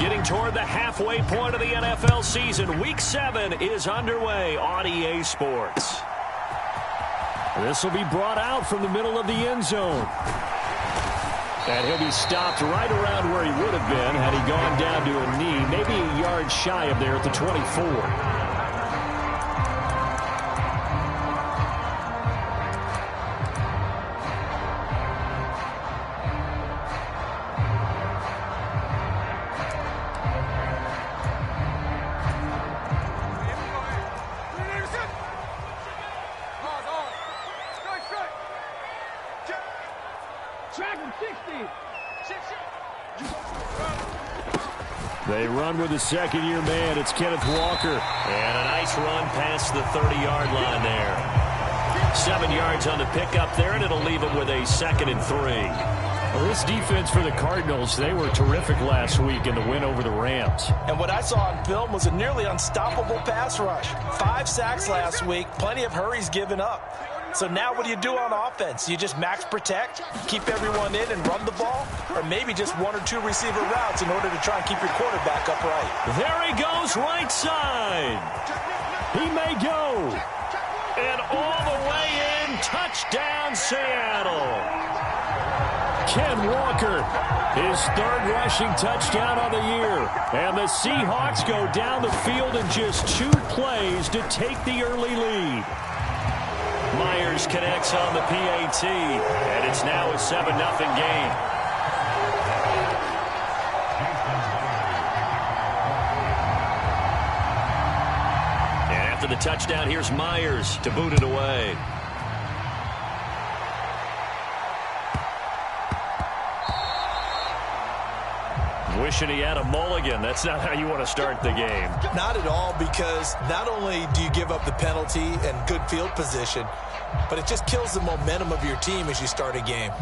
Getting toward the halfway point of the NFL season. Week 7 is underway on EA Sports. This will be brought out from the middle of the end zone. And he'll be stopped right around where he would have been had he gone down to a knee, maybe a yard shy of there at the 24. They run with the second-year man. It's Kenneth Walker. And a nice run past the 30-yard line there. 7 yards on the pickup there, and it'll leave them with a 2nd and 3. Well, this defense for the Cardinals, they were terrific last week in the win over the Rams. And what I saw on film was a nearly unstoppable pass rush. 5 sacks last week, plenty of hurries given up. So now what do you do on offense? You just max protect, keep everyone in and run the ball, or maybe just 1 or 2 receiver routes in order to try and keep your quarterback upright. There he goes, right side. He may go. And all the way in, touchdown Seattle. Ken Walker, his 3rd rushing touchdown of the year. And the Seahawks go down the field in just 2 plays to take the early lead. Myers connects on the PAT, and it's now a 7-0 game. And after the touchdown, here's Myers to boot it away. Wishing he had a mulligan. That's not how you want to start the game. Not at all, because not only do you give up the penalty and good field position, but it just kills the momentum of your team as you start a game.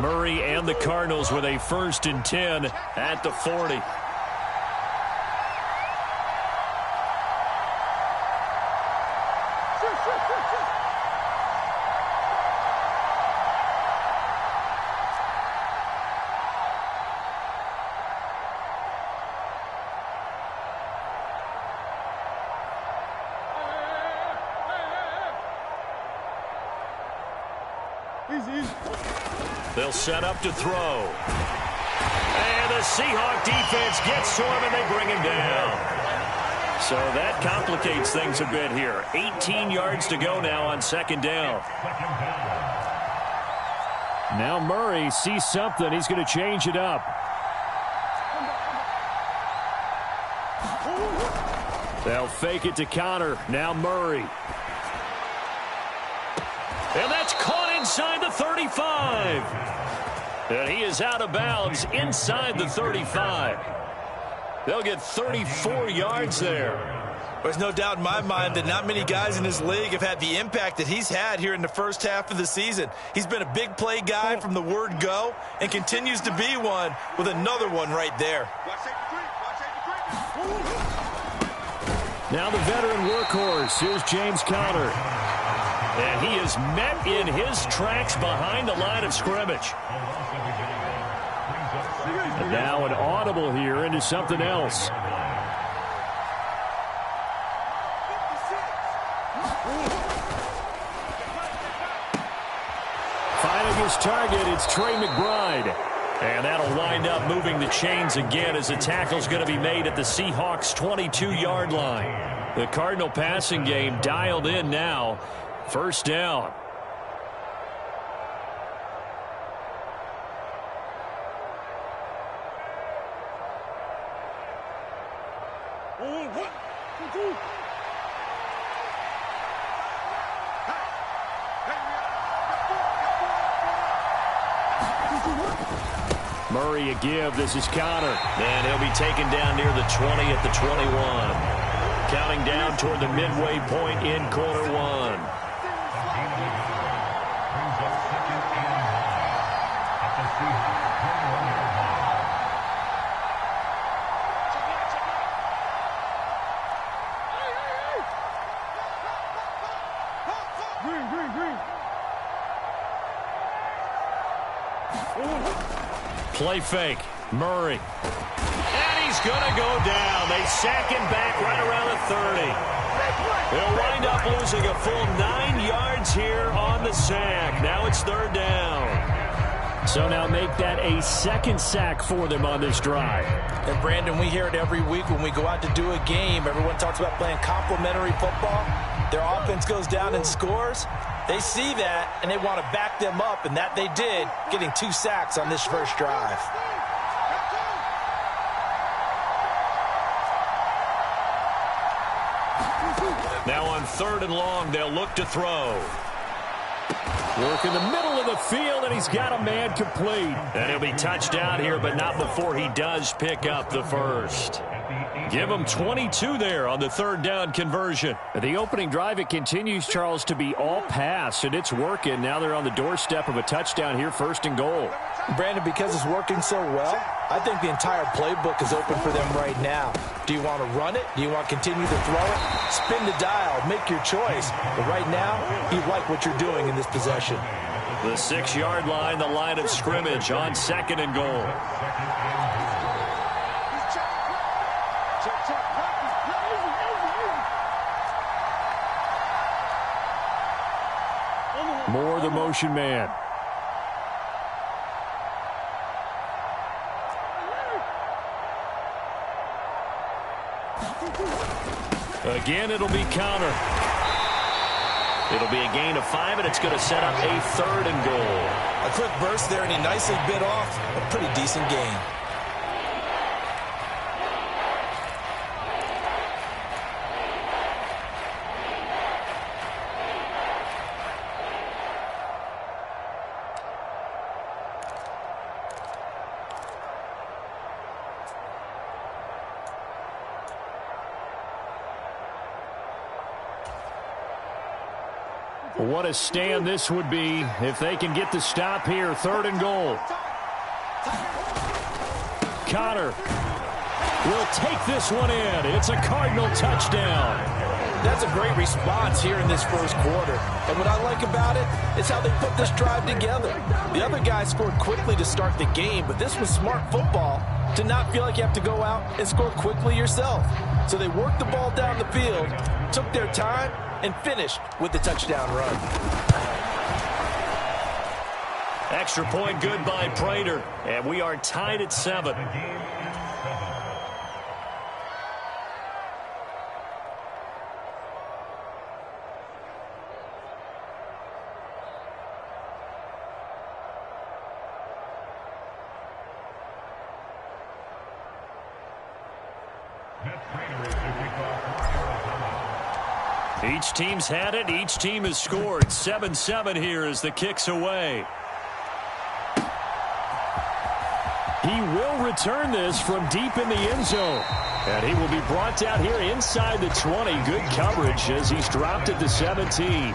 Murray and the Cardinals with a 1st and 10 at the 40. They'll set up to throw. And the Seahawk defense gets to him, and they bring him down. So that complicates things a bit here. 18 yards to go now on 2nd down. Now Murray sees something. He's going to change it up. They'll fake it to Connor. Now Murray. And that's caught inside the 35. And he is out of bounds inside the 35. They'll get 34 yards there. There's no doubt in my mind that not many guys in this league have had the impact that he's had here in the first half of the season. He's been a big play guy from the word go and continues to be one with another one right there. Now the veteran workhorse. Here's James Conner. And he is met in his tracks behind the line of scrimmage. And now an audible here into something else. Finding his target, it's Trey McBride. And that'll wind up moving the chains again as the tackle's going to be made at the Seahawks' 22-yard line. The Cardinal passing game dialed in now. 1st down. Murray a give. This is Connor. And he'll be taken down near the 20 at the 21. Counting down toward the midway point in quarter 1. Play fake. Murray. And he's going to go down. They sack him back right around the 30. They'll wind up losing a full 9 yards here on the sack. Now it's 3rd down. So now make that a 2nd sack for them on this drive. And Brandon, we hear it every week when we go out to do a game. Everyone talks about playing complementary football. Their offense goes down and scores. They see that, and they want to back them up, and that they did, getting 2 sacks on this first drive. Now on 3rd and long, they'll look to throw. Work in the middle of the field, and he's got a man complete. And he'll be touchdown here, but not before he does pick up the first. Give him 22 there on the 3rd down conversion. The opening drive, it continues, Charles, to be all pass, and it's working. Now they're on the doorstep of a touchdown here, 1st and goal. Brandon, because it's working so well, I think the entire playbook is open for them right now. Do you want to run it? Do you want to continue to throw it? Spin the dial. Make your choice. But right now, you like what you're doing in this possession. The 6-yard line, the line of scrimmage on 2nd and goal. Moore, the motion man. Again, it'll be counter. It'll be a gain of 5, and it's going to set up a 3rd and goal. A quick burst there, and he nicely bit off a pretty decent gain. What a stand this would be if they can get the stop here. 3rd and goal. Connor will take this one in. It's a Cardinal touchdown. That's a great response here in this first quarter. And what I like about it is how they put this drive together. The other guys scored quickly to start the game, but this was smart football to not feel like you have to go out and score quickly yourself. So they worked the ball down the field, took their time, and finished with the touchdown run. Extra point good by Prater, and we are tied at 7. Each team's had it. Each team has scored. 7-7 here as the kick's away. He will return this from deep in the end zone. And he will be brought down here inside the 20. Good coverage as he's dropped at the 17.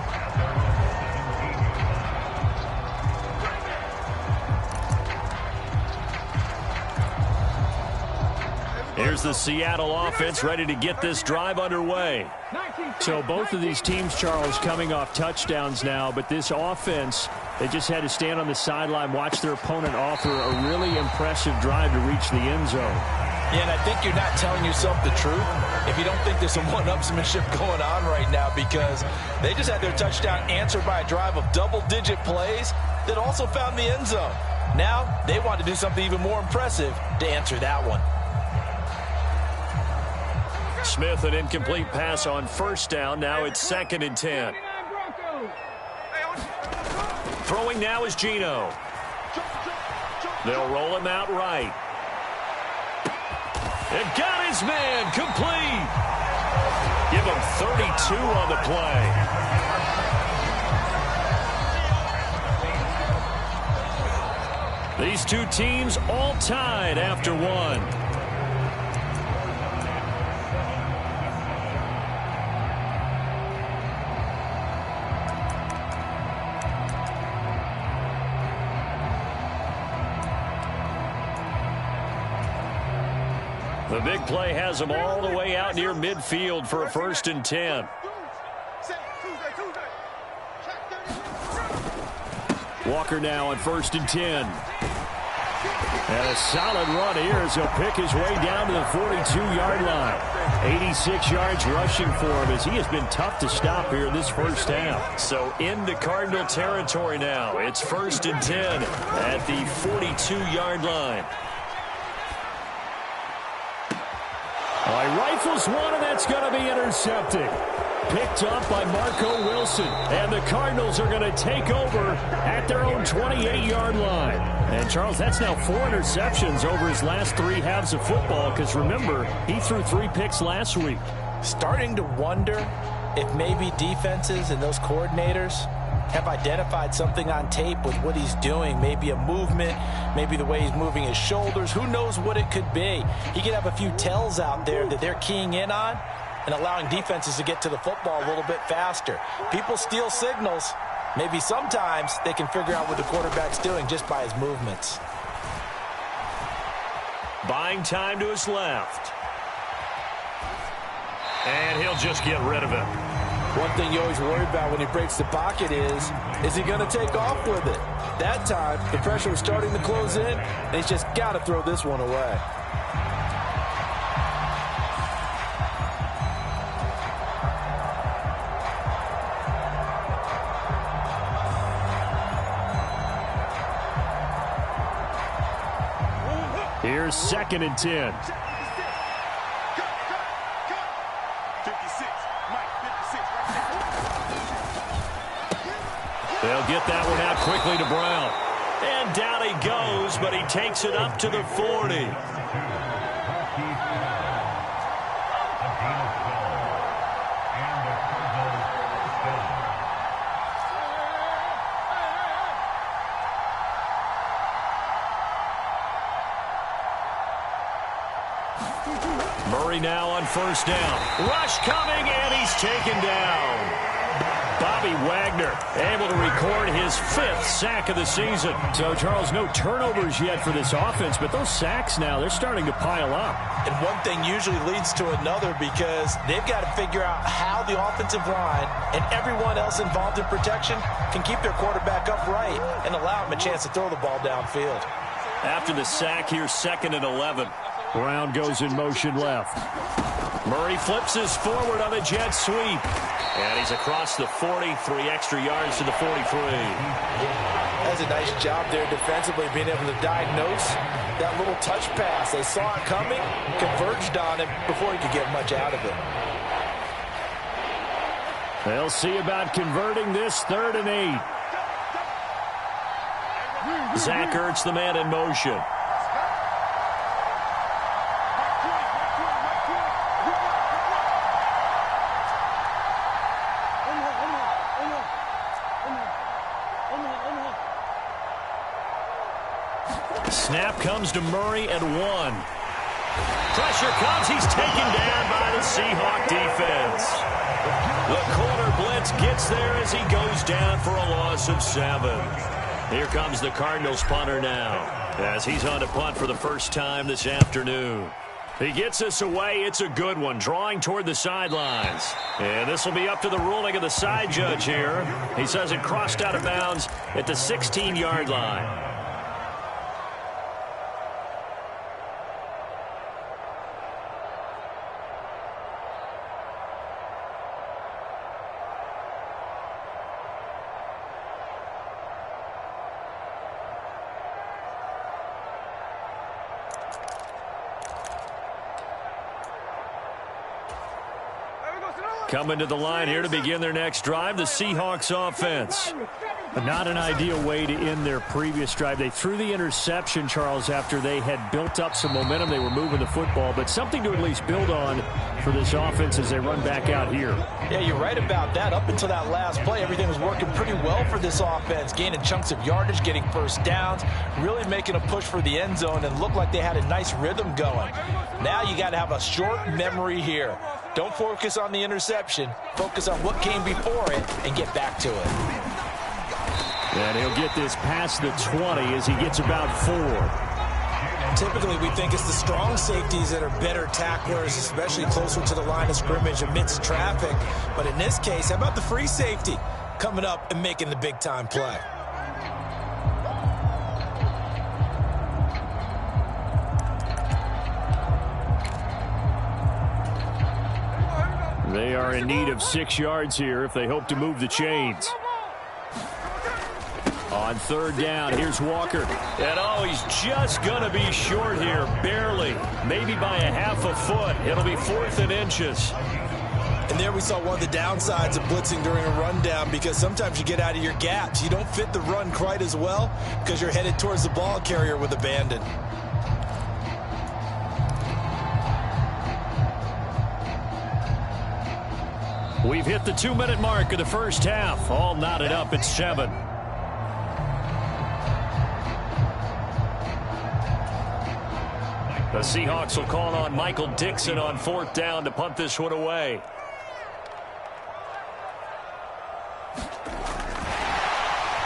Here's the Seattle offense ready to get this drive underway. So both of these teams, Charles, coming off touchdowns now, but this offense, they just had to stand on the sideline, watch their opponent offer a really impressive drive to reach the end zone. Yeah, and I think you're not telling yourself the truth if you don't think there's some one-upsmanship going on right now, because they just had their touchdown answered by a drive of double-digit plays that also found the end zone. Now they want to do something even more impressive to answer that one. Smith, an incomplete pass on 1st down. Now it's 2nd and 10. Throwing now is Geno. They'll roll him out right. And got his man complete. Give him 32 on the play. These two teams all tied after 1. The big play has them all the way out near midfield for a 1st and 10. Walker now on 1st and 10. And a solid run here as he'll pick his way down to the 42-yard line. 86 yards rushing for him as he has been tough to stop here in this first half. So into Cardinal territory now. It's 1st and 10 at the 42-yard line. All right, rifles one, and that's going to be intercepted. Picked up by Marco Wilson. And the Cardinals are going to take over at their own 28-yard line. And, Charles, that's now 4 interceptions over his last 3 halves of football because, remember, he threw 3 picks last week. Starting to wonder if maybe defenses and those coordinators have identified something on tape with what he's doing. Maybe a movement, maybe the way he's moving his shoulders. Who knows what it could be? He could have a few tells out there that they're keying in on and allowing defenses to get to the football a little bit faster. People steal signals. Maybe sometimes they can figure out what the quarterback's doing just by his movements. Buying time to his left. And he'll just get rid of it. One thing you always worry about when he breaks the pocket is he going to take off with it? That time, the pressure was starting to close in, and he's just got to throw this one away. Here's 2nd and 10. They'll get that one out quickly to Brown. And down he goes, but he takes it up to the 40. Murray now on 1st down. Rush coming, and he's taken down. Bobby Wagner able to record his 5th sack of the season. So, Charles, no turnovers yet for this offense, but those sacks now, they're starting to pile up. And one thing usually leads to another because they've got to figure out how the offensive line and everyone else involved in protection can keep their quarterback upright and allow him a chance to throw the ball downfield. After the sack, here's 2nd and 11. Brown goes in motion left. Murray flips his forward on a jet sweep. And he's across the 40, 3 extra yards to the 43. That's a nice job there defensively, being able to diagnose that little touch pass. They saw it coming, converged on it before he could get much out of it. They'll see about converting this 3rd and 8. Zach Ertz, the man in motion. Snap comes to Murray at 1. Pressure comes. He's taken down by the Seahawk defense. The corner blitz gets there as he goes down for a loss of 7. Here comes the Cardinals punter now as he's on to punt for the first time this afternoon. He gets us away. It's a good one, drawing toward the sidelines. And this will be up to the ruling of the side judge here. He says it crossed out of bounds at the 16-yard line. Coming to the line here to begin their next drive, the Seahawks offense. Not an ideal way to end their previous drive. They threw the interception, Charles, after they had built up some momentum. They were moving the football, but something to at least build on for this offense as they run back out here. Yeah, you're right about that. Up until that last play, everything was working pretty well for this offense, gaining chunks of yardage, getting first downs, really making a push for the end zone, and looked like they had a nice rhythm going. Now you got to have a short memory here. Don't focus on the interception. Focus on what came before it and get back to it. And he'll get this past the 20 as he gets about 4. Typically, we think it's the strong safeties that are better tacklers, especially closer to the line of scrimmage amidst traffic. But in this case, how about the free safety coming up and making the big-time play? They are in need of 6 yards here if they hope to move the chains. On third down, here's Walker. And oh, he's just going to be short here, barely. Maybe by a half a foot. It'll be 4th and inches. And there we saw one of the downsides of blitzing during a rundown, because sometimes you get out of your gaps. You don't fit the run quite as well because you're headed towards the ball carrier with abandon. We've hit the 2-minute mark of the first half. All knotted up at 7. The Seahawks will call on Michael Dixon on 4th down to punt this one away.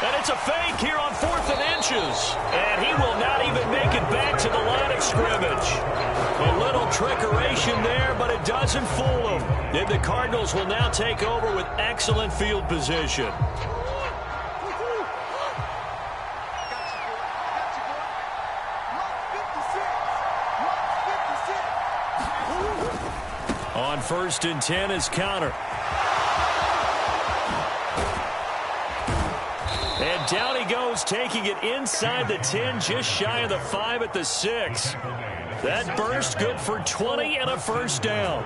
And it's a fake here on 4th and inches. And he will not even make it back to the line of scrimmage. A little trickeration there, but it doesn't fool him. And the Cardinals will now take over with excellent field position. On 1st and 10 is Connor. And down he goes, taking it inside the 10, just shy of the 5 at the 6. That burst good for 20 and a first down.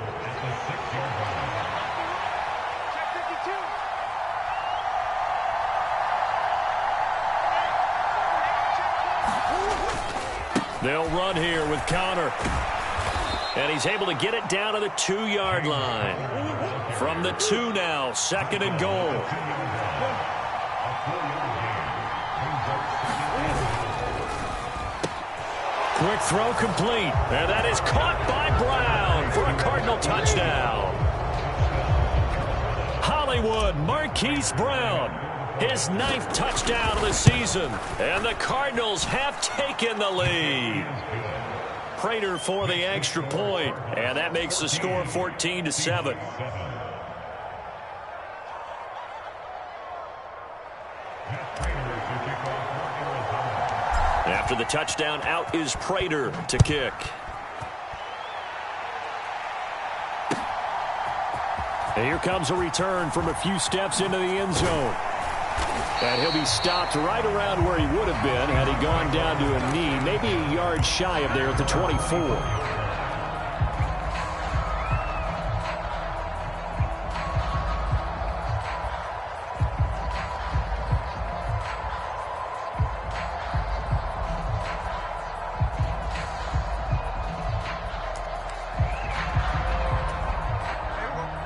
They'll run here with Connor. And he's able to get it down to the 2-yard line. From the 2 now, 2nd and goal. Quick throw complete. And that is caught by Brown for a Cardinal touchdown. Hollywood Marquise Brown, his 9th touchdown of the season. And the Cardinals have taken the lead. Prater for the extra point. And that makes the score 14-7. After the touchdown, out is Prater to kick. And here comes a return from a few steps into the end zone. And he'll be stopped right around where he would have been had he gone down to a knee, maybe a yard shy of there at the 24.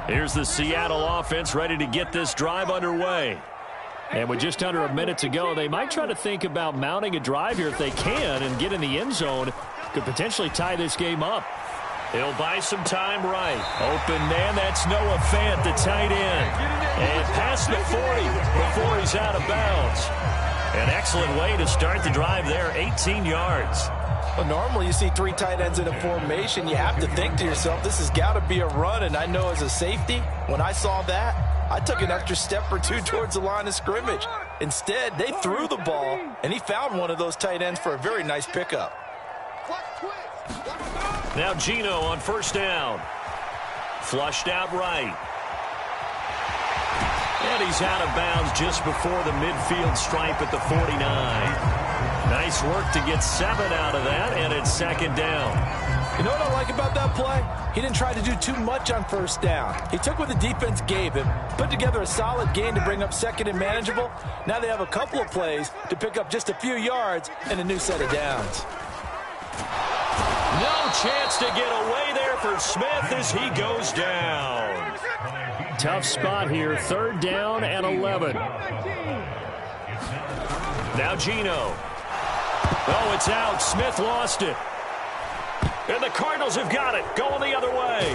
Here's the Seattle offense ready to get this drive underway. And with just under a minute to go, they might try to think about mounting a drive here if they can and get in the end zone. Could potentially tie this game up. He'll buy some time right. Open man, that's Noah Fant, the tight end. And past the 40 before he's out of bounds. An excellent way to start the drive there, 18 yards. Well, normally you see 3 tight ends in a formation. You have to think to yourself, this has got to be a run. And I know as a safety, when I saw that, I took an extra step or 2 towards the line of scrimmage. Instead, they threw the ball, and he found one of those tight ends for a very nice pickup. Now Gino on 1st down. Flushed out right. And he's out of bounds just before the midfield stripe at the 49. Nice work to get 7 out of that, and it's 2nd down. You know what I like about that play? He didn't try to do too much on 1st down. He took what the defense gave him, put together a solid gain to bring up 2nd and manageable. Now they have a couple of plays to pick up just a few yards and a new set of downs. No chance to get away there for Smith as he goes down. Tough spot here, 3rd down and 11. Now Gino. Oh, it's out. Smith lost it. And the Cardinals have got it, going the other way.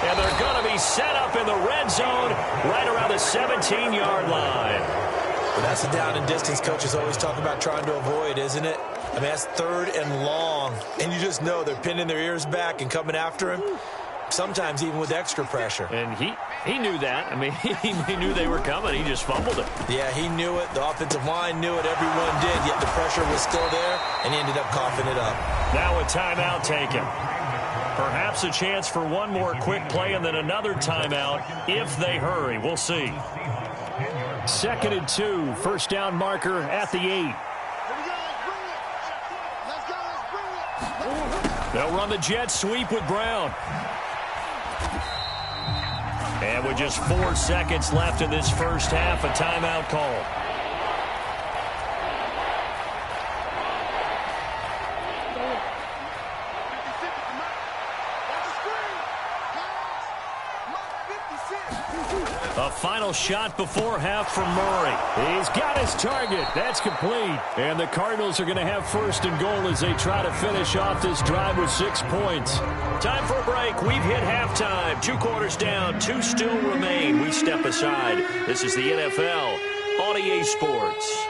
And they're going to be set up in the red zone right around the 17-yard line. Well, that's the down and distance coaches always talk about trying to avoid, isn't it? I mean, that's 3rd and long. And you just know they're pinning their ears back and coming after him. Sometimes even with extra pressure. And he knew that. I mean, he knew they were coming. He just fumbled it. Yeah, he knew it. The offensive line knew it. Everyone did. Yet the pressure was still there, and he ended up coughing it up. Now a timeout taken. Perhaps a chance for one more quick play and then another timeout if they hurry. We'll see. 2nd and 2. First down marker at the 8. They'll run the jet sweep with Brown. And with just 4 seconds left in this first half, a timeout call. A final shot before half from Murray. He's got his target. That's complete. And the Cardinals are going to have 1st and goal as they try to finish off this drive with 6 points. Time for a break. We've hit halftime. 2 quarters down. 2 still remain. We step aside. This is the NFL on EA Sports.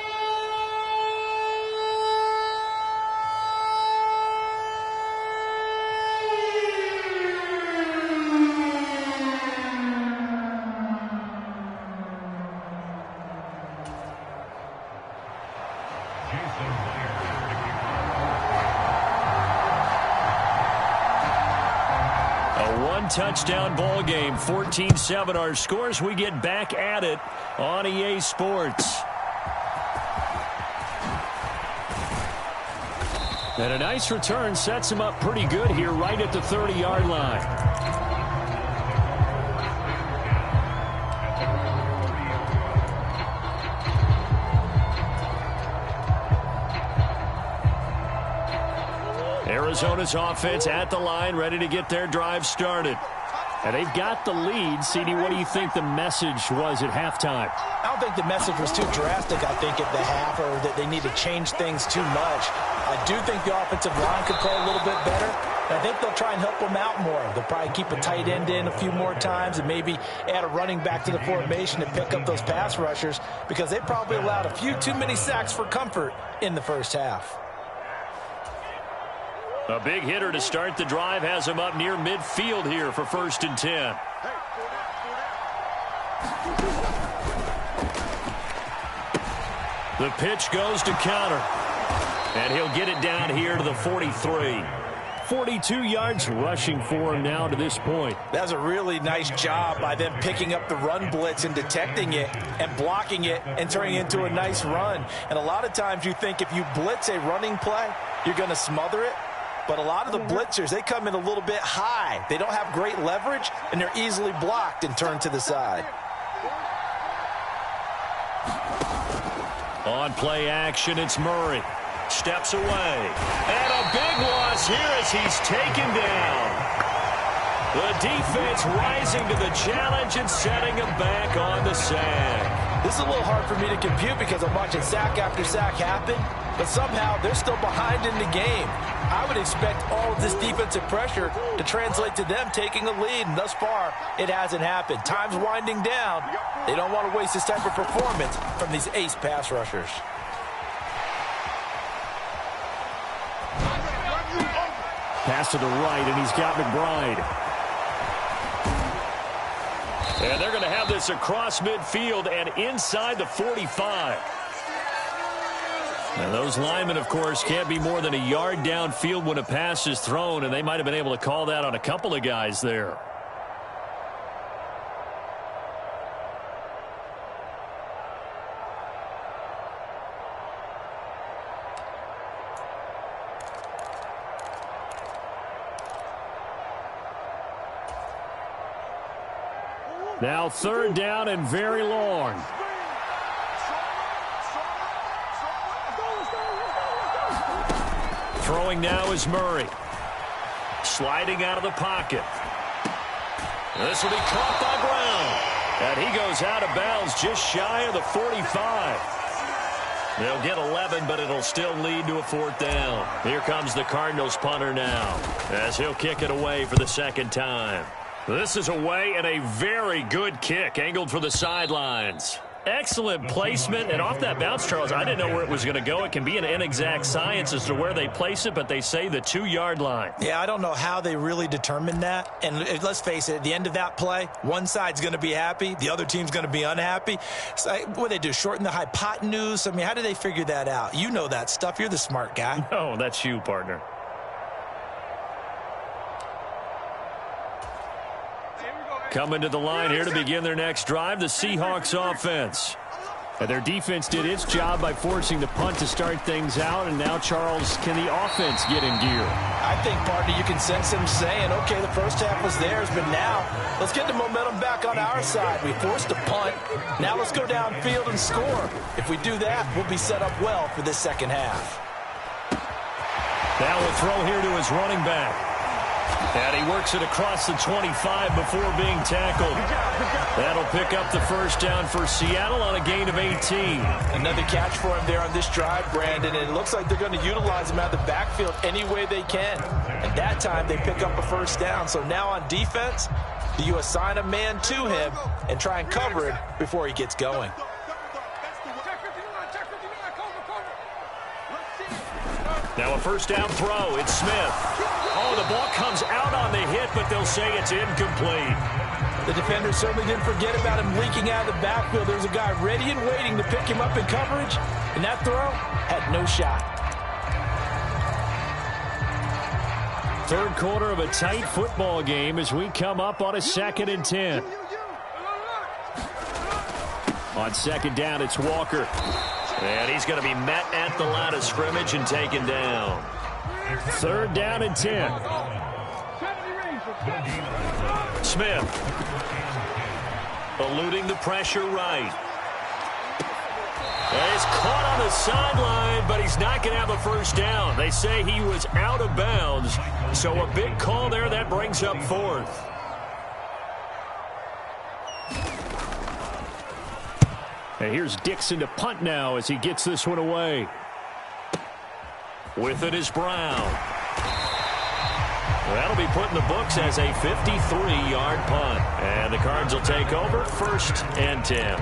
Touchdown ball game, 14-7 our scores. We get back at it on EA Sports. And a nice return sets him up pretty good here right at the 30-yard line. Arizona's offense at the line, ready to get their drive started. And they've got the lead. CD, what do you think the message was at halftime? I don't think the message was too drastic, I think, at the half, or that they need to change things too much. I do think the offensive line could play a little bit better. And I think they'll try and help them out more. They'll probably keep a tight end in a few more times and maybe add a running back to the formation to pick up those pass rushers, because they probably allowed a few too many sacks for comfort in the first half. A big hitter to start the drive has him up near midfield here for 1st and 10. The pitch goes to counter. And he'll get it down here to the 43. 42 yards rushing for him now to this point. That's a really nice job by them picking up the run blitz and detecting it and blocking it and turning it into a nice run. And a lot of times you think if you blitz a running play, you're going to smother it. But a lot of the blitzers, they come in a little bit high. They don't have great leverage, and they're easily blocked and turned to the side. On play action, it's Murray. Steps away. And a big loss here as he's taken down. The defense rising to the challenge and setting him back on the sack. This is a little hard for me to compute because I'm watching sack after sack happen, but somehow they're still behind in the game. I would expect all of this defensive pressure to translate to them taking a lead, and thus far, it hasn't happened. Time's winding down. They don't want to waste this type of performance from these ace pass rushers. Pass to the right, and he's got McBride. And they're going to have this across midfield and inside the 45. And those linemen, of course, can't be more than a yard downfield when a pass is thrown, and they might have been able to call that on a couple of guys there. Now 3rd down and very long. Throwing now is Murray. Sliding out of the pocket. This will be caught by Brown. And he goes out of bounds just shy of the 45. They'll get 11, but it'll still lead to a 4th down. Here comes the Cardinals punter now, as he'll kick it away for the 2nd time. This is away and a very good kick, angled for the sidelines. Excellent placement, and off that bounce, Charles, I didn't know where it was going to go. It can be an inexact science as to where they place it, but they say the 2-yard line. Yeah, I don't know how they really determined that. And let's face it, at the end of that play, one side's going to be happy, the other team's going to be unhappy. So, what do they do, shorten the hypotenuse? I mean, how do they figure that out? You know that stuff. You're the smart guy. No, that's you, partner. Coming to the line here to begin their next drive, the Seahawks offense. And their defense did its job by forcing the punt to start things out. And now, Charles, can the offense get in gear? I think, partner, you can sense them saying, okay, the first half was theirs, but now let's get the momentum back on our side. We forced a punt. Now let's go downfield and score. If we do that, we'll be set up well for this second half. Now a throw here to his running back. And he works it across the 25 before being tackled. That'll pick up the first down for Seattle on a gain of 18. Another catch for him there on this drive, Brandon. And it looks like they're going to utilize him out of the backfield any way they can. And that time they pick up a first down. So now on defense, do you assign a man to him and try and cover it before he gets going? Now a first down throw. It's Smith. Oh, the ball comes out on the hit, but they'll say it's incomplete. The defender certainly didn't forget about him leaking out of the backfield. There was a guy ready and waiting to pick him up in coverage, and that throw had no shot. Third quarter of a tight football game as we come up on a 2nd and 10. On second down, it's Walker. And he's going to be met at the line of scrimmage and taken down. 3rd down and 10. Smith. Eluding the pressure right. And he's caught on the sideline, but he's not going to have a first down. They say he was out of bounds. So a big call there. That brings up 4th. And here's Dixon to punt now as he gets this one away. With it is Brown. That'll be put in the books as a 53-yard punt. And the Cards will take over 1st and 10.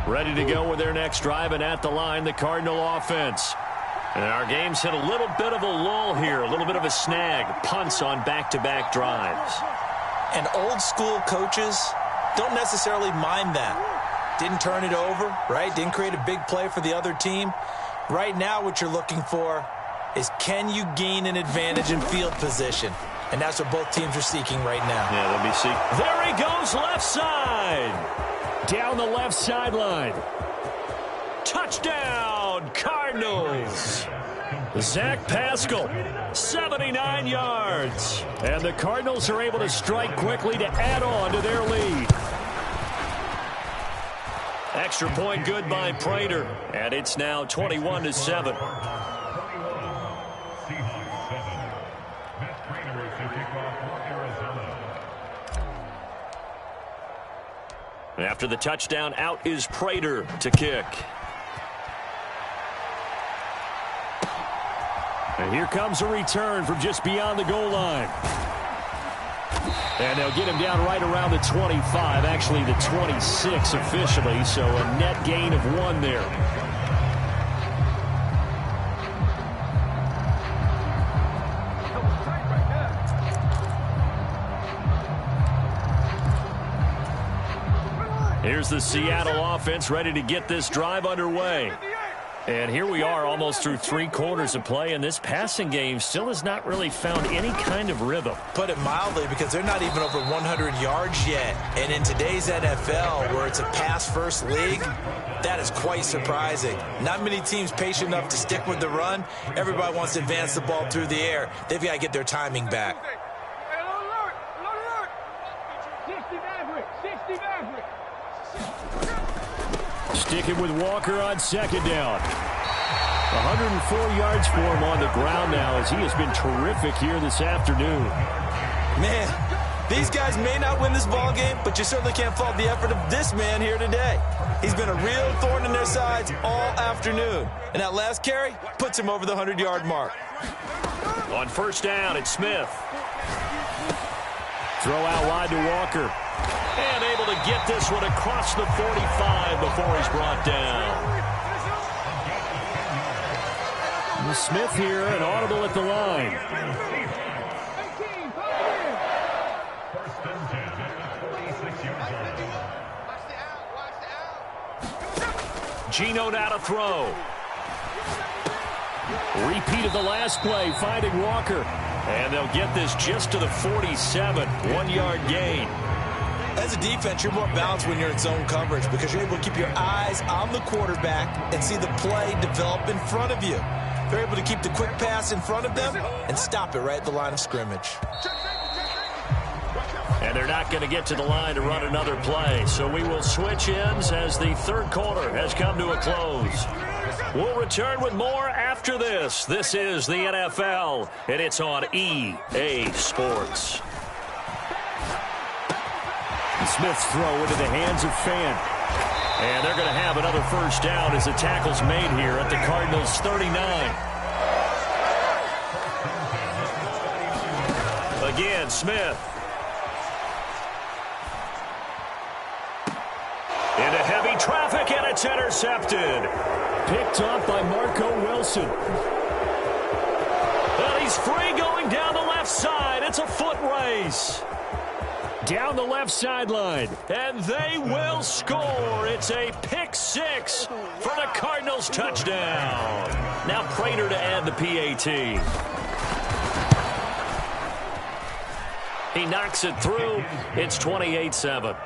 Ready to go with their next drive, and at the line, the Cardinal offense. And our game's hit a little bit of a lull here, a little bit of a snag. Punts on back-to-back drives. And old-school coaches don't necessarily mind that. Didn't turn it over, right? Didn't create a big play for the other team. Right now, what you're looking for is, can you gain an advantage in field position? And that's what both teams are seeking right now. Yeah, they'll be seeking. There he goes, left side. Down the left sideline. Touchdown, Cardinals. Zach Pascal, 79 yards. And the Cardinals are able to strike quickly to add on to their lead. Extra point good by Prater. And it's now 21-7. After the touchdown, out is Prater to kick. And here comes a return from just beyond the goal line. And they'll get him down right around the 25, actually the 26 officially, so a net gain of 1 there. Here's the Seattle offense ready to get this drive underway. And here we are almost through 3 quarters of play, and this passing game still has not really found any kind of rhythm. Put it mildly, because they're not even over 100 yards yet. And in today's NFL, where it's a pass-first league, that is quite surprising. Not many teams patient enough to stick with the run. Everybody wants to advance the ball through the air. They've got to get their timing back. Sticking with Walker on second down. 104 yards for him on the ground now as he has been terrific here this afternoon. Man, these guys may not win this ball game, but you certainly can't fault the effort of this man here today. He's been a real thorn in their sides all afternoon. And that last carry puts him over the 100-yard mark. On first down, it's Smith. Throw out wide to Walker. And able to get this one across the 45 before he's brought down. Smith here, an audible at the line. Geno now to throw. Repeat of the last play, finding Walker. And they'll get this just to the 47, 1-yard gain. As a defense, you're more balanced when you're in zone coverage because you're able to keep your eyes on the quarterback and see the play develop in front of you. They're able to keep the quick pass in front of them and stop it right at the line of scrimmage. And they're not going to get to the line to run another play. So we will switch ends as the third quarter has come to a close. We'll return with more after this. This is the NFL, and it's on EA Sports. Smith's throw into the hands of Fan. And they're going to have another first down as the tackle's made here at the Cardinals' 39. Again, Smith. Into heavy traffic, and it's intercepted. Picked off by Marco Wilson. And he's free going down the left side. It's a foot race. Down the left sideline. And they will score. It's a pick six for the Cardinals touchdown. Now Prater to add the PAT. He knocks it through. It's 28-7.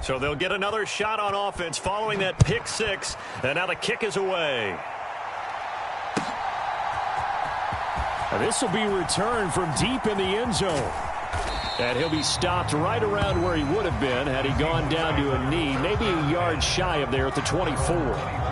So they'll get another shot on offense following that pick six. And now the kick is away. This will be returned from deep in the end zone. And he'll be stopped right around where he would have been had he gone down to a knee, maybe a yard shy of there at the 24.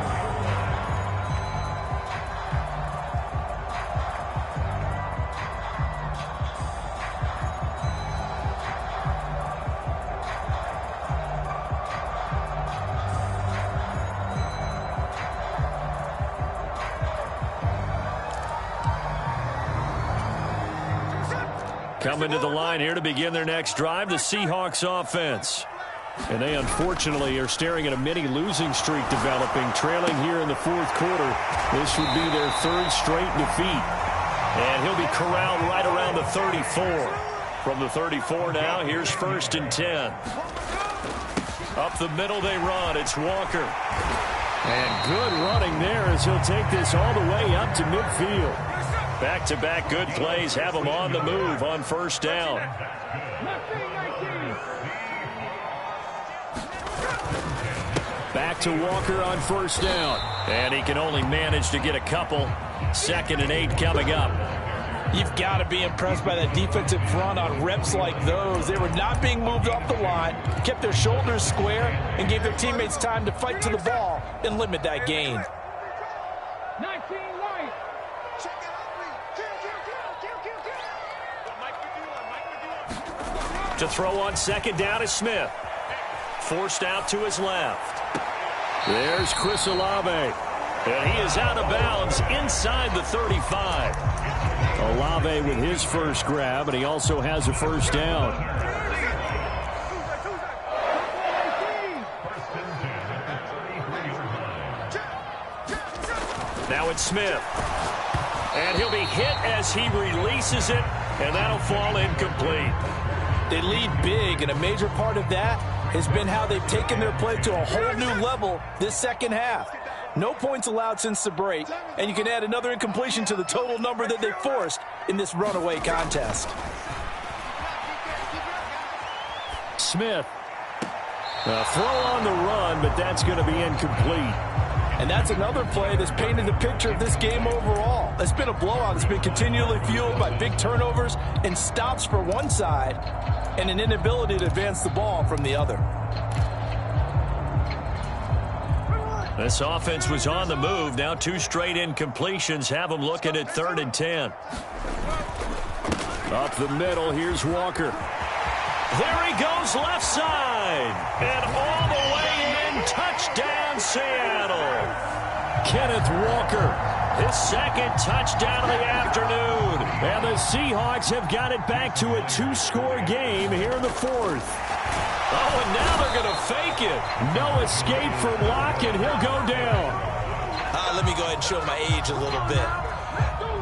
Coming to the line here to begin their next drive, the Seahawks offense. And they unfortunately are staring at a mini losing streak developing, trailing here in the fourth quarter. This would be their third straight defeat. And he'll be corralled right around the 34. From the 34 now, here's 1st and 10. Up the middle they run. It's Walker. And good running there as he'll take this all the way up to midfield. Back-to-back good plays have him on the move on first down. Back to Walker on first down. And he can only manage to get a couple. 2nd and 8 coming up. You've got to be impressed by that defensive front on reps like those. They were not being moved off the line, kept their shoulders square, and gave their teammates time to fight to the ball and limit that gain. 19 right. To throw on 2nd down is Smith. Forced out to his left. There's Chris Olave. And he is out of bounds inside the 35. Olave with his first grab, and he also has a first down. Now it's Smith. And he'll be hit as he releases it, and that'll fall incomplete. They lead big, and a major part of that has been how they've taken their play to a whole new level this second half. No points allowed since the break, and you can add another incompletion to the total number that they forced in this runaway contest. Smith. A throw on the run, but that's going to be incomplete. And that's another play that's painted the picture of this game overall. It's been a blowout that's been continually fueled by big turnovers and stops for one side and an inability to advance the ball from the other. This offense was on the move. Now 2 straight incompletions have them looking at 3rd and 10. Up the middle, here's Walker. There he goes left side. And all the way in, touchdown Seattle. Kenneth Walker His second touchdown of the afternoon. And the Seahawks have got it back to a 2-score game here in the fourth. Oh, and now they're going to fake it. No escape from Locke, and he'll go down. Let me go ahead and show my age a little bit.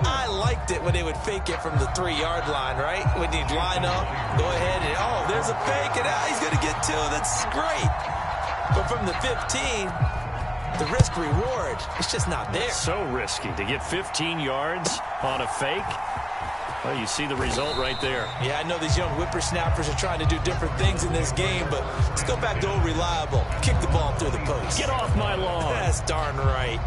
I liked it when they would fake it from the 3-yard line, right? When you'd line up, go ahead and, oh, there's a fake, and he's going to get 2. That's great. But from the 15, the risk-reward, it's just not there. It's so risky to get 15 yards on a fake. Well, you see the result right there. Yeah, I know these young whippersnappers are trying to do different things in this game, but let's go back to old reliable. Kick the ball through the post. Get off my lawn. That's darn right.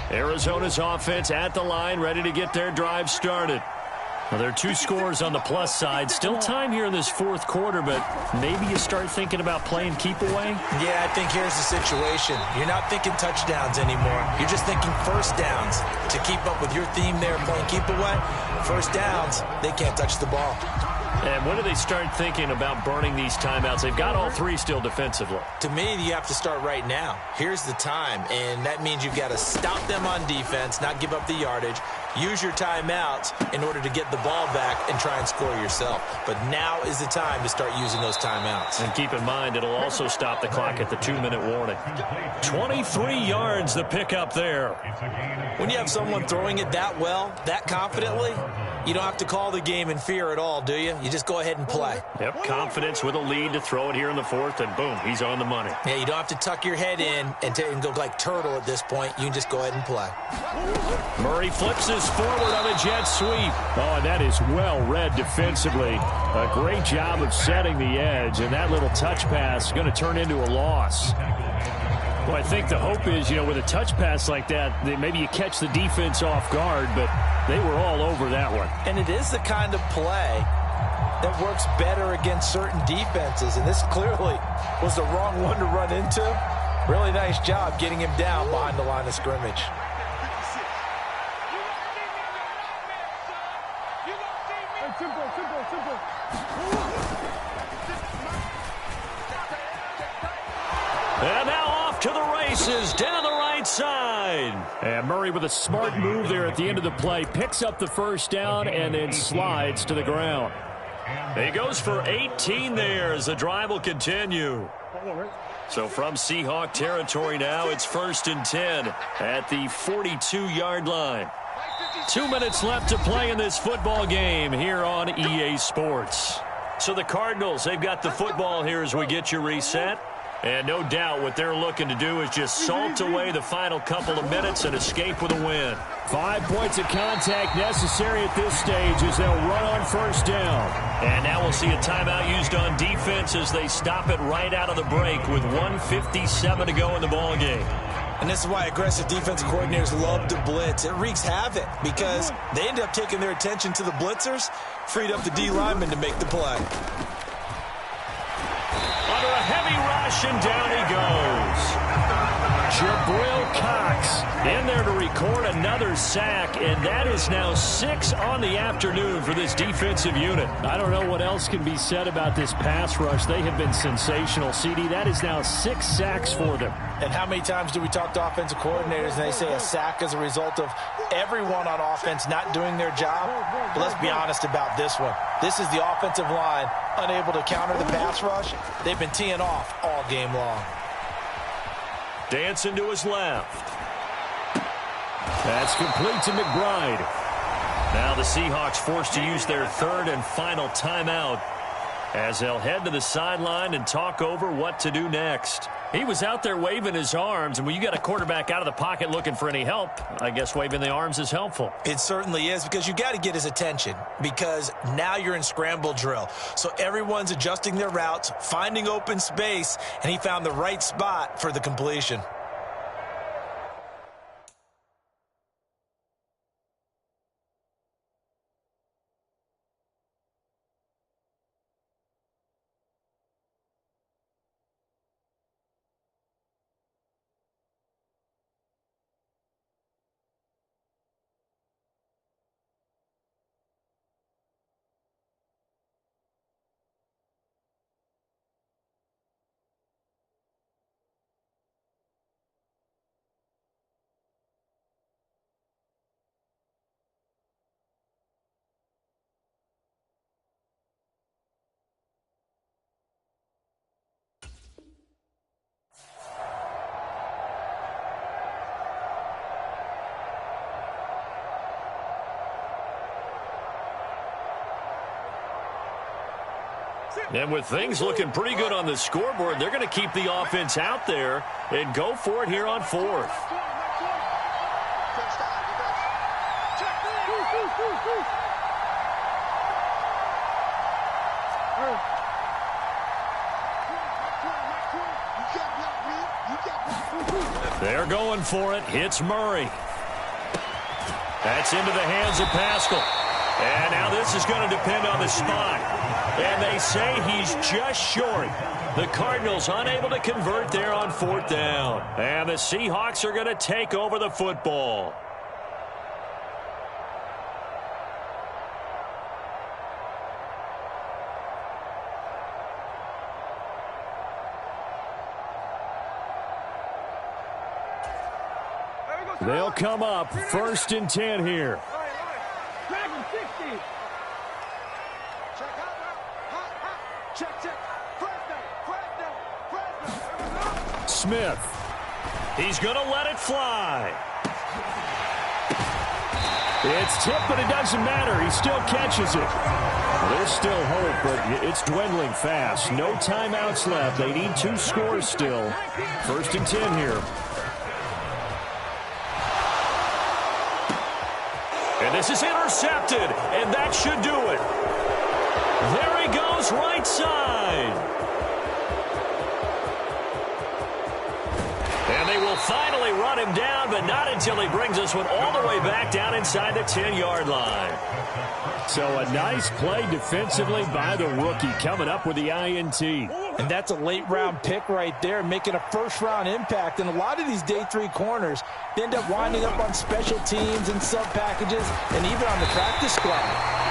Arizona's offense at the line, ready to get their drive started. Well, there are 2 scores on the plus side. Still time here in this fourth quarter, but maybe you start thinking about playing keep away? Yeah, I think here's the situation. You're not thinking touchdowns anymore. You're just thinking first downs. To keep up with your theme there, playing keep away, first downs, they can't touch the ball. And when do they start thinking about burning these timeouts? They've got all 3 still defensively. To me, you have to start right now. Here's the time, and that means you've got to stop them on defense, not give up the yardage, use your timeouts in order to get the ball back and try and score yourself. But now is the time to start using those timeouts. And keep in mind, it'll also stop the clock at the 2-minute warning. 23 yards the pickup there. When you have someone throwing it that well, that confidently, you don't have to call the game in fear at all, do you? You just go ahead and play. Yep, confidence with a lead to throw it here in the fourth, and boom, he's on the money. Yeah, you don't have to tuck your head in and go like turtle at this point. You can just go ahead and play. Murray flips this forward on a jet sweep. Oh, and that is well read defensively. A great job of setting the edge, and that little touch pass is going to turn into a loss. Well, I think the hope is, with a touch pass like that, maybe you catch the defense off guard, but they were all over that one. And it is the kind of play that works better against certain defenses, and this clearly was the wrong one to run into. Really nice job getting him down behind the line of scrimmage. And now off to the races down the right side. And Murray with a smart move there at the end of the play. Picks up the first down and then slides to the ground. He goes for 18 there as the drive will continue. So from Seahawk territory now, it's 1st and 10 at the 42-yard line. 2 minutes left to play in this football game here on EA Sports. So the Cardinals, they've got the football here as we get you reset. And no doubt what they're looking to do is just salt away the final couple of minutes and escape with a win. 5 points of contact necessary at this stage as they'll run on first down. And now we'll see a timeout used on defense as they stop it right out of the break with 1:57 to go in the ballgame. And this is why aggressive defensive coordinators love to blitz. It wreaks havoc because they end up taking their attention to the blitzers, freed up the D lineman to make the play. Under a heavy rush, and down he goes. Jabril Cox in there to record another sack, and that is now 6 on the afternoon for this defensive unit. I don't know what else can be said about this pass rush. They have been sensational, CD. That is now 6 sacks for them. And how many times do we talk to offensive coordinators and they say a sack is a result of everyone on offense not doing their job? But let's be honest about this one. This is the offensive line unable to counter the pass rush. They've been teeing off all game long. Dancing to his left. That's complete to McBride. Now the Seahawks forced to use their 3rd and final timeout as they'll head to the sideline and talk over what to do next. He was out there waving his arms, and when you got a quarterback out of the pocket looking for any help, I guess waving the arms is helpful. It certainly is, because you got to get his attention, because now you're in scramble drill. So everyone's adjusting their routes, finding open space, and he found the right spot for the completion. And with things looking pretty good on the scoreboard, they're going to keep the offense out there and go for it here on fourth. They're going for it. Hits Murray. That's into the hands of Pascal. And now this is going to depend on the spot. And they say he's just short. The Cardinals unable to convert there on fourth down. And the Seahawks are going to take over the football. They'll come up 1st and 10 here. Smith. He's going to let it fly. It's tipped, but it doesn't matter. He still catches it. Well, there's still hope, but it's dwindling fast. No timeouts left. They need 2 scores still. 1st and 10 here. And this is intercepted, and that should do it. There he goes, right side. And they will finally run him down, but not until he brings us one all the way back down inside the 10-yard line. So a nice play defensively by the rookie, coming up with the INT. And that's a late-round pick right there, making a first-round impact. And a lot of these day 3 corners, they end up winding up on special teams and sub-packages and even on the practice squad.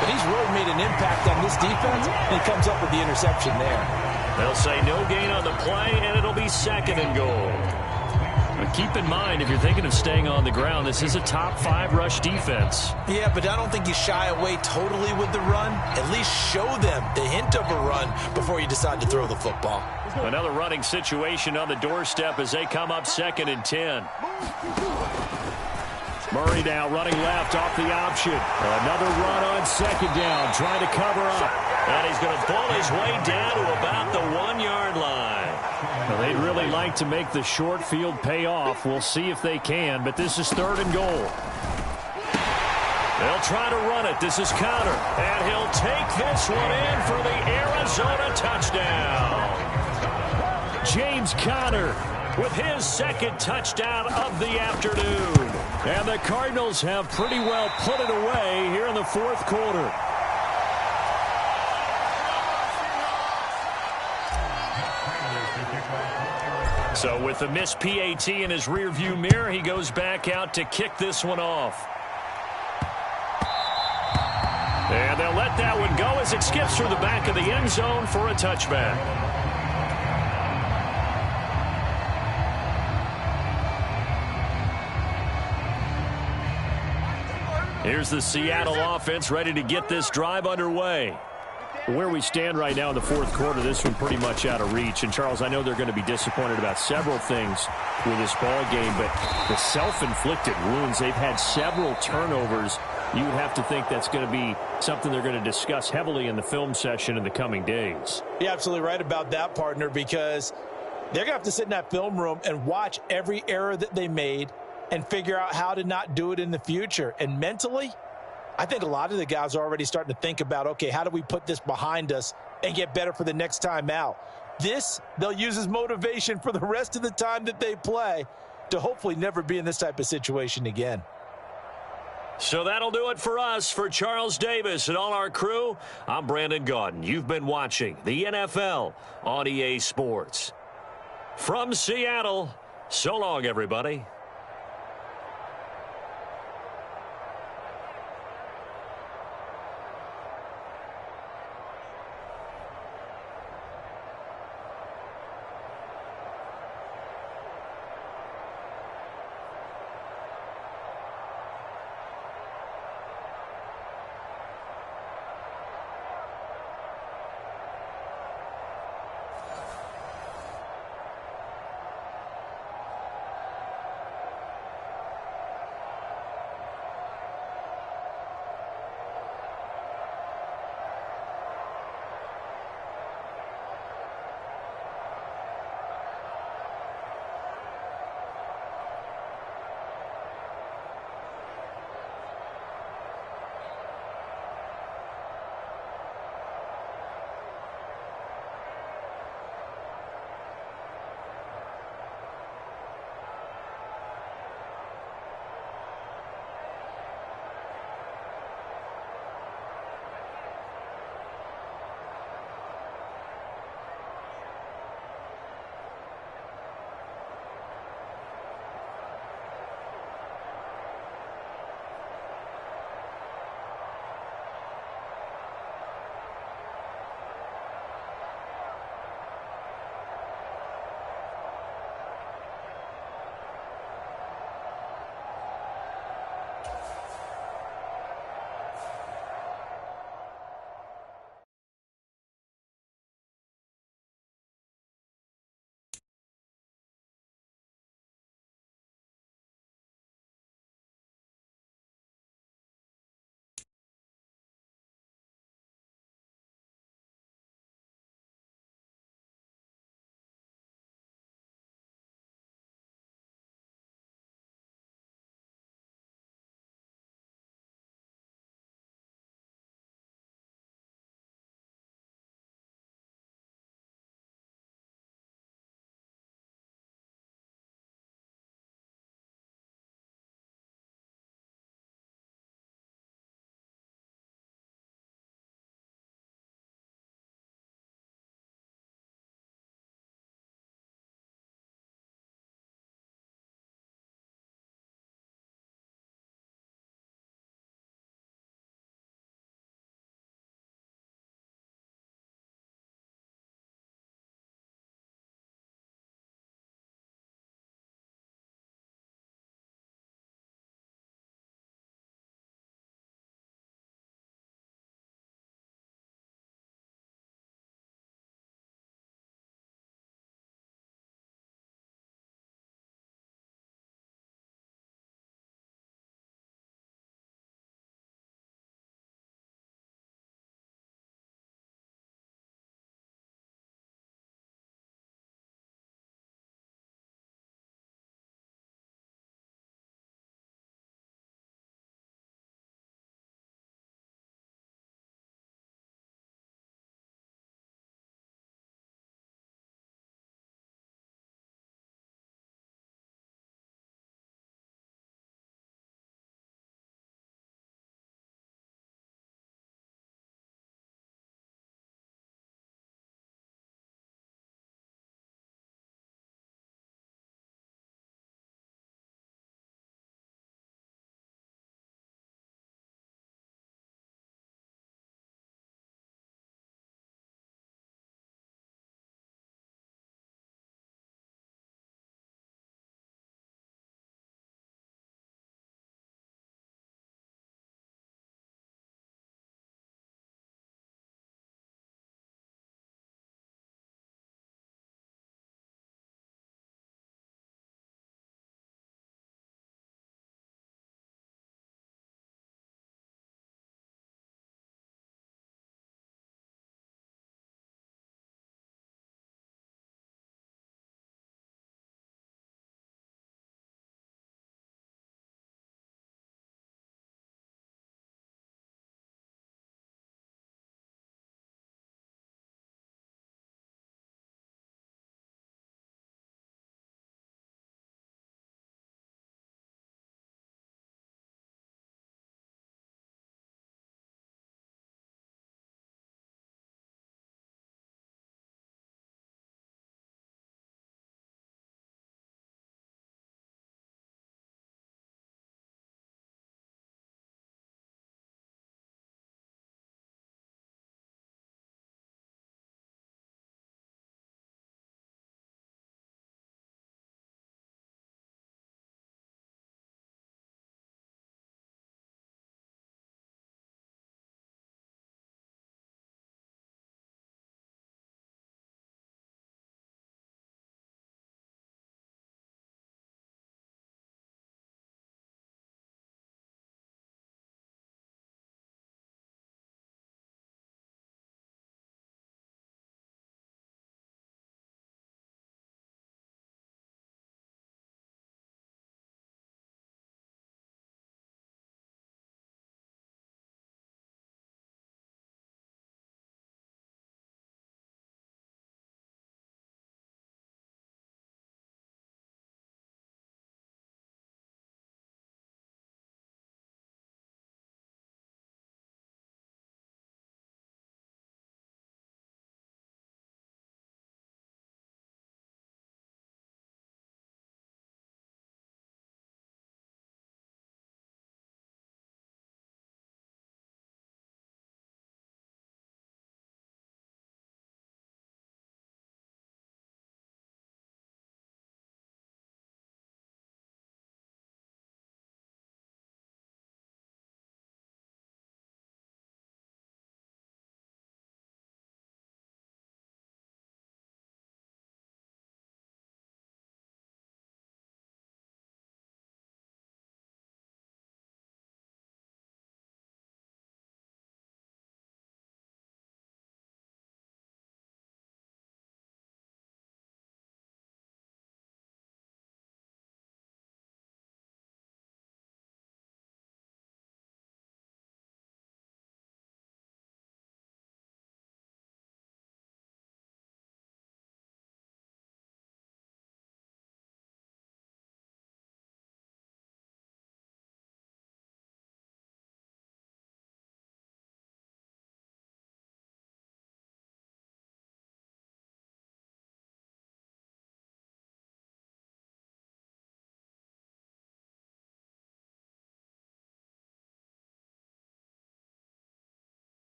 But he's really made an impact on this defense, and he comes up with the interception there. They'll say no gain on the play, and it'll be 2nd and goal. But keep in mind, if you're thinking of staying on the ground, this is a top 5 rush defense. Yeah, but I don't think you shy away totally with the run. At least show them the hint of a run before you decide to throw the football. Another running situation on the doorstep as they come up 2nd and 10. Murray now running left off the option. Another run on 2nd down, trying to cover up. And he's going to pull his way down to about the 1-yard line. Well, they'd really like to make the short field pay off. We'll see if they can, but this is 3rd and goal. They'll try to run it. This is Conner, and he'll take this one in for the Arizona touchdown. James Conner with his 2nd touchdown of the afternoon. And the Cardinals have pretty well put it away here in the 4th quarter. So with the missed PAT in his rearview mirror, he goes back out to kick this one off. And they'll let that one go as it skips through the back of the end zone for a touchback. Here's the Seattle offense ready to get this drive underway. Where we stand right now in the 4th quarter, this one pretty much out of reach. And, Charles, I know they're going to be disappointed about several things with this ball game, but the self-inflicted wounds, they've had several turnovers. You would have to think that's going to be something they're going to discuss heavily in the film session in the coming days. You're absolutely right about that, partner, because they're going to have to sit in that film room and watch every error that they made and figure out how to not do it in the future. And mentally, I think a lot of the guys are already starting to think about, okay, how do we put this behind us and get better for the next time out? This, they'll use as motivation for the rest of the time that they play to hopefully never be in this type of situation again. So that'll do it for us. For Charles Davis and all our crew, I'm Brandon Gaudin. You've been watching the NFL on EA Sports. From Seattle, so long, everybody.